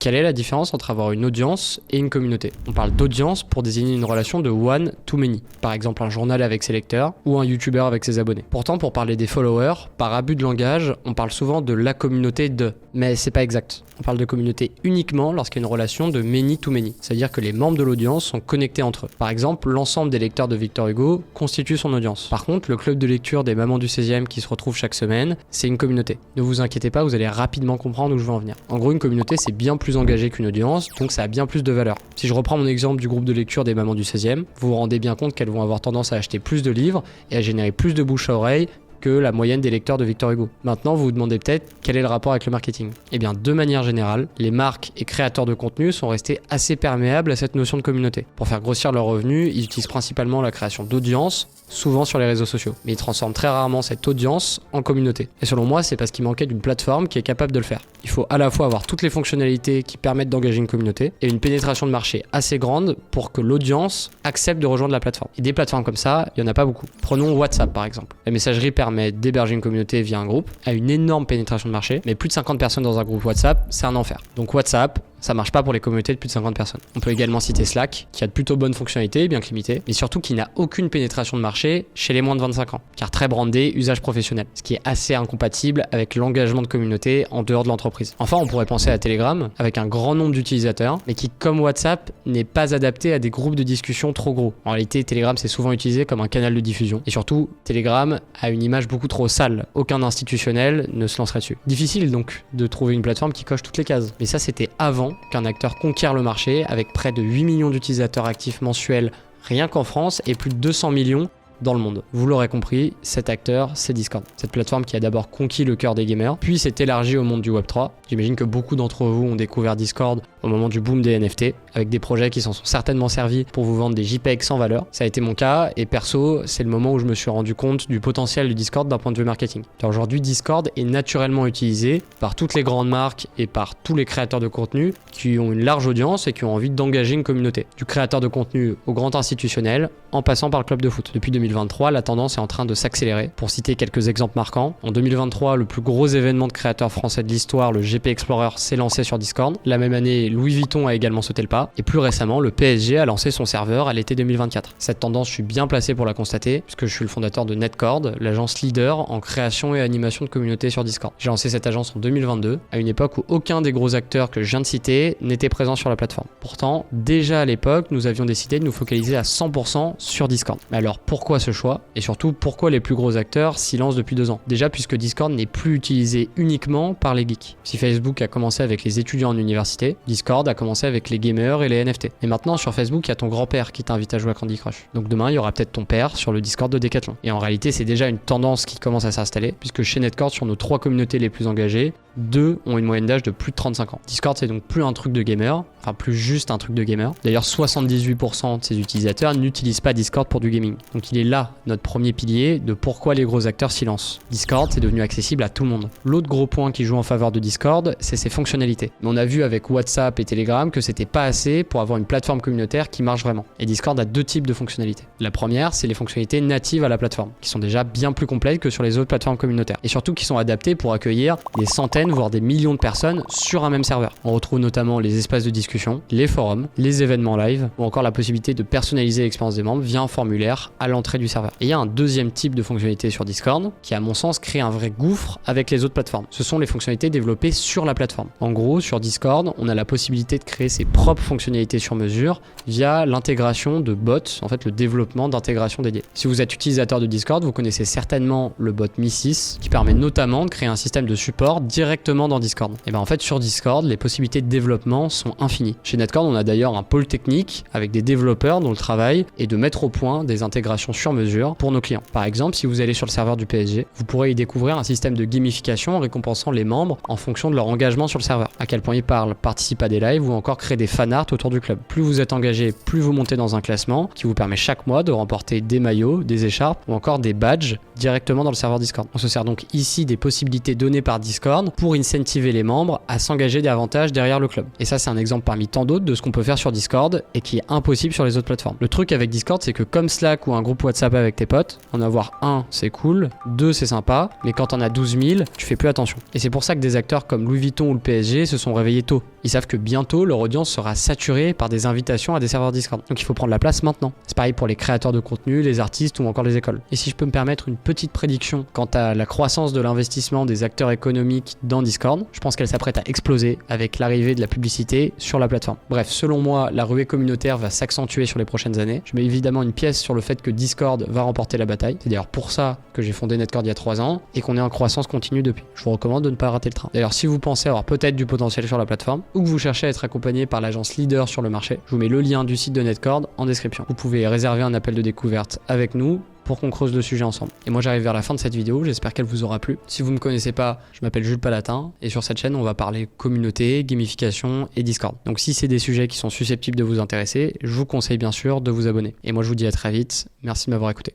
Quelle est la différence entre avoir une audience et une communauté? On parle d'audience pour désigner une relation de one to many, par exemple un journal avec ses lecteurs ou un YouTuber avec ses abonnés. Pourtant, pour parler des followers, par abus de langage, on parle souvent de la communauté de, mais c'est pas exact. On parle de communauté uniquement lorsqu'il y a une relation de many to many, c'est-à-dire que les membres de l'audience sont connectés entre eux. Par exemple, l'ensemble des lecteurs de Victor Hugo constitue son audience. Par contre, le club de lecture des mamans du 16e qui se retrouvent chaque semaine, c'est une communauté. Ne vous inquiétez pas, vous allez rapidement comprendre où je veux en venir. En gros, une communauté, c'est bien plus engagé qu'une audience, donc ça a bien plus de valeur. Si je reprends mon exemple du groupe de lecture des mamans du 16e, vous vous rendez bien compte qu'elles vont avoir tendance à acheter plus de livres et à générer plus de bouche à oreille que la moyenne des lecteurs de Victor Hugo. Maintenant, vous vous demandez peut-être quel est le rapport avec le marketing. Eh bien, de manière générale, les marques et créateurs de contenu sont restés assez perméables à cette notion de communauté. Pour faire grossir leurs revenus, ils utilisent principalement la création d'audience, souvent sur les réseaux sociaux. Mais ils transforment très rarement cette audience en communauté. Et selon moi, c'est parce qu'il manquait d'une plateforme qui est capable de le faire. Il faut à la fois avoir toutes les fonctionnalités qui permettent d'engager une communauté et une pénétration de marché assez grande pour que l'audience accepte de rejoindre la plateforme. Et des plateformes comme ça, il n'y en a pas beaucoup. Prenons WhatsApp par exemple. La messagerie permet d'héberger une communauté via un groupe, a une énorme pénétration de marché, mais plus de 50 personnes dans un groupe WhatsApp, c'est un enfer. Donc WhatsApp, ça marche pas pour les communautés de plus de 50 personnes. On peut également citer Slack, qui a de plutôt bonnes fonctionnalités, bien que limitées, mais surtout qui n'a aucune pénétration de marché chez les moins de 25 ans, car très brandé, usage professionnel, ce qui est assez incompatible avec l'engagement de communauté en dehors de l'entreprise. Enfin, on pourrait penser à Telegram, avec un grand nombre d'utilisateurs, mais qui, comme WhatsApp, n'est pas adapté à des groupes de discussion trop gros. En réalité, Telegram c'est souvent utilisé comme un canal de diffusion, et surtout, Telegram a une image beaucoup trop sale. Aucun institutionnel ne se lancerait dessus. Difficile donc de trouver une plateforme qui coche toutes les cases. Mais ça, c'était avant qu'un acteur conquiert le marché avec près de 8 millions d'utilisateurs actifs mensuels rien qu'en France et plus de 200 millions dans le monde. Vous l'aurez compris, cet acteur, c'est Discord. Cette plateforme qui a d'abord conquis le cœur des gamers, puis s'est élargie au monde du Web3. J'imagine que beaucoup d'entre vous ont découvert Discord au moment du boom des NFT, avec des projets qui s'en sont certainement servis pour vous vendre des JPEG sans valeur. Ça a été mon cas, et perso, c'est le moment où je me suis rendu compte du potentiel de Discord d'un point de vue marketing. Aujourd'hui, Discord est naturellement utilisé par toutes les grandes marques et par tous les créateurs de contenu qui ont une large audience et qui ont envie d'engager une communauté. Du créateur de contenu au grand institutionnel, en passant par le club de foot. Depuis 2023, la tendance est en train de s'accélérer. Pour citer quelques exemples marquants, en 2023, le plus gros événement de créateurs français de l'histoire, le GP Explorer, s'est lancé sur Discord. La même année, Louis Vuitton a également sauté le pas. Et plus récemment, le PSG a lancé son serveur à l'été 2024. Cette tendance, je suis bien placé pour la constater, puisque je suis le fondateur de Netcord, l'agence leader en création et animation de communautés sur Discord. J'ai lancé cette agence en 2022, à une époque où aucun des gros acteurs que je viens de citer n'était présent sur la plateforme. Pourtant, déjà à l'époque, nous avions décidé de nous focaliser à 100% sur Discord. Mais alors, pourquoi ce choix? Et surtout, pourquoi les plus gros acteurs s'y lancent depuis 2 ans? Déjà, puisque Discord n'est plus utilisé uniquement par les geeks. Si Facebook a commencé avec les étudiants en université, Discord a commencé avec les gamers et les NFT. Et maintenant, sur Facebook, il y a ton grand-père qui t'invite à jouer à Candy Crush. Donc demain, il y aura peut-être ton père sur le Discord de Decathlon. Et en réalité, c'est déjà une tendance qui commence à s'installer, puisque chez Netcord, sur nos 3 communautés les plus engagées, 2 ont une moyenne d'âge de plus de 35 ans. Discord, c'est donc plus un truc de gamer, enfin plus juste un truc de gamer. D'ailleurs, 78% de ses utilisateurs n'utilisent pas Discord pour du gaming. Donc il est là, notre premier pilier de pourquoi les gros acteurs s'y lancent. Discord, c'est devenu accessible à tout le monde. L'autre gros point qui joue en faveur de Discord, c'est ses fonctionnalités. Mais on a vu avec WhatsApp et Telegram que c'était pas assez pour avoir une plateforme communautaire qui marche vraiment. Et Discord a 2 types de fonctionnalités. La première, c'est les fonctionnalités natives à la plateforme, qui sont déjà bien plus complètes que sur les autres plateformes communautaires. Et surtout qui sont adaptées pour accueillir des centaines, voire des millions de personnes sur un même serveur. On retrouve notamment les espaces de discussion, les forums, les événements live, ou encore la possibilité de personnaliser l'expérience des membres via un formulaire à l'entrée du serveur. Et il y a un deuxième type de fonctionnalité sur Discord qui, à mon sens, crée un vrai gouffre avec les autres plateformes. Ce sont les fonctionnalités développées sur la plateforme. En gros, sur Discord, on a la possibilité de créer ses propres fonctionnalités sur mesure via l'intégration de bots, en fait le développement d'intégration dédiée. Si vous êtes utilisateur de Discord, vous connaissez certainement le bot Mi6 qui permet notamment de créer un système de support directement dans Discord. Et bien en fait sur Discord, les possibilités de développement sont infinies. Chez Netcord, on a d'ailleurs un pôle technique avec des développeurs dont le travail est de mettre au point des intégrations sur mesure pour nos clients. Par exemple, si vous allez sur le serveur du PSG, vous pourrez y découvrir un système de gamification récompensant les membres en fonction de leur engagement sur le serveur. À quel point ils parlent, participent à des lives ou encore créent des fanarts autour du club. Plus vous êtes engagé, plus vous montez dans un classement qui vous permet chaque mois de remporter des maillots, des écharpes ou encore des badges directement dans le serveur Discord. On se sert donc ici des possibilités données par Discord pour incentiver les membres à s'engager davantage derrière le club. Et ça, c'est un exemple parmi tant d'autres de ce qu'on peut faire sur Discord et qui est impossible sur les autres plateformes. Le truc avec Discord, c'est que comme Slack ou un groupe WhatsApp avec tes potes, en avoir un, c'est cool, deux, c'est sympa, mais quand t'en as 12 000, tu fais plus attention. Et c'est pour ça que des acteurs comme Louis Vuitton ou le PSG se sont réveillés tôt. Ils savent que bientôt, leur audience sera saturée par des invitations à des serveurs Discord. Donc il faut prendre la place maintenant. C'est pareil pour les créateurs de contenu, les artistes ou encore les écoles. Et si je peux me permettre une petite prédiction quant à la croissance de l'investissement des acteurs économiques dans Discord, je pense qu'elle s'apprête à exploser avec l'arrivée de la publicité sur la plateforme. Bref, selon moi, la ruée communautaire va s'accentuer sur les prochaines années. Je mets évidemment une pièce sur le fait que Discord va remporter la bataille. C'est d'ailleurs pour ça que j'ai fondé Netcord il y a 3 ans et qu'on est en croissance continue depuis. Je vous recommande de ne pas rater le train. D'ailleurs, si vous pensez avoir peut-être du potentiel sur la plateforme ou que vous cherchez à être accompagné par l'agence leader sur le marché, je vous mets le lien du site de Netcord en description. Vous pouvez réserver un appel de découverte avec nous pour qu'on creuse le sujet ensemble. Et moi j'arrive vers la fin de cette vidéo, j'espère qu'elle vous aura plu. Si vous me connaissez pas, je m'appelle Jules Palatin et sur cette chaîne on va parler communauté, gamification et Discord. Donc si c'est des sujets qui sont susceptibles de vous intéresser, je vous conseille bien sûr de vous abonner. Et moi je vous dis à très vite, merci de m'avoir écouté.